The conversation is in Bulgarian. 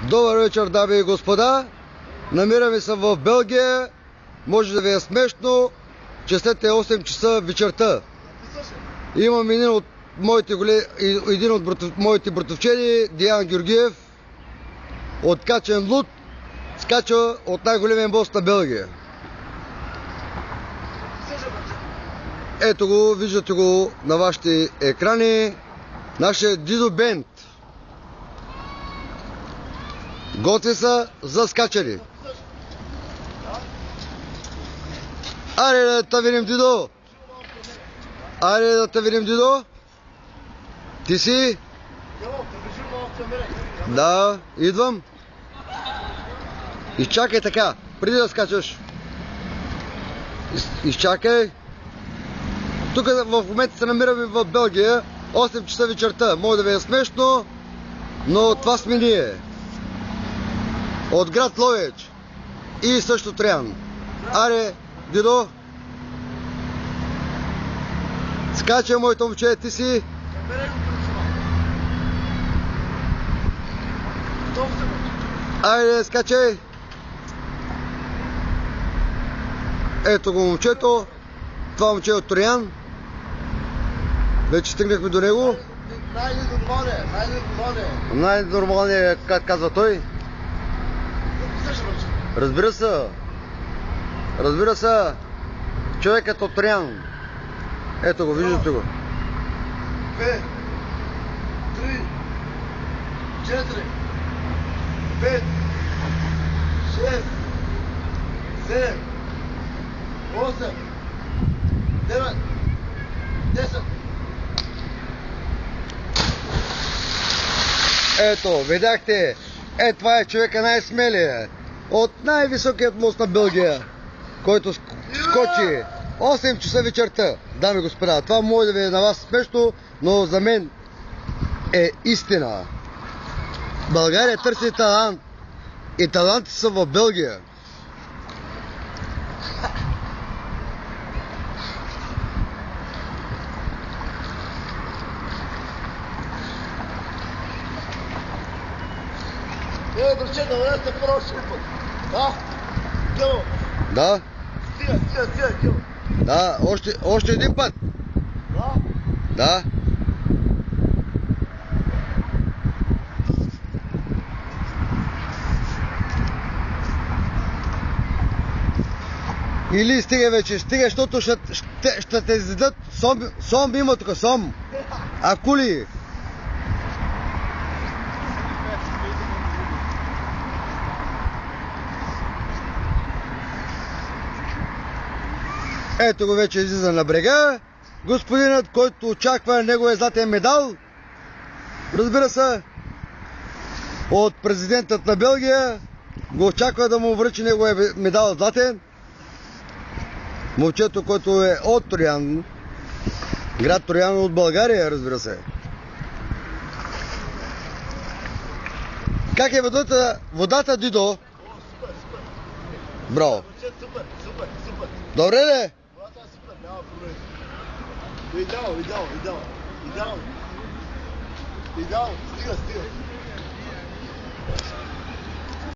Добър вечер, дами и господа. Намираме се в Белгия. Може да ви е смешно, че след 8 часа вечерта имам един от моите братовчени, Диан Георгиев, откачен луд, скача от най-големия мост на Белгия. Ето го, виждате го на вашите екрани. Нашия Дидо Бенд. Готви са за скачане. Аре да те видим, Дидо! Аре да те видим, Дидо! Ти си? Да, идвам. Изчакай така, преди да скачаш. Изчакай. Тук в момента се намираме в Белгия, 8 часа вечерта. Може да ви е смешно, но това сме ние. От град Ловеч и също Троян. Аре, Дидо! Скачай, моето момче, ти си? Айде, скачай! Ето го момчето. Това момче е от Троян. Вече стигнахме до него. Най-нормалният, как казва той. Разбира се. Разбира се. Човекът от Троян. Ето го, виждате го. 2, 3, 4, 5, 6, 7, 8, 9, 10. Ето, видяхте. Това е човека най-смелия. От най-високият мост на Белгия, който скочи 8 часа вечерта. Дами и господа, това може да ви е на вас смешно, но за мен е истина. България търси талант и таланти са в Белгия. Браче, да върнете по-още път. Да? Гео. Да? Стига, Гео. Да, още един път. Да? Да. Или стига вече, стига, защото ще те издадат. Сом има тук, сом. Акули. Ето го вече излиза на брега. Господинът, който очаква неговия златен медал, разбира се, от президентът на Белгия, го очаква да му връчи неговия медал златен. Момчето, който е от Троян, град Троян от България, разбира се. Как е водата, Дидо? Браво. Супер. Добре ли? Водата е супер, няма проблем. Идеално. Стига.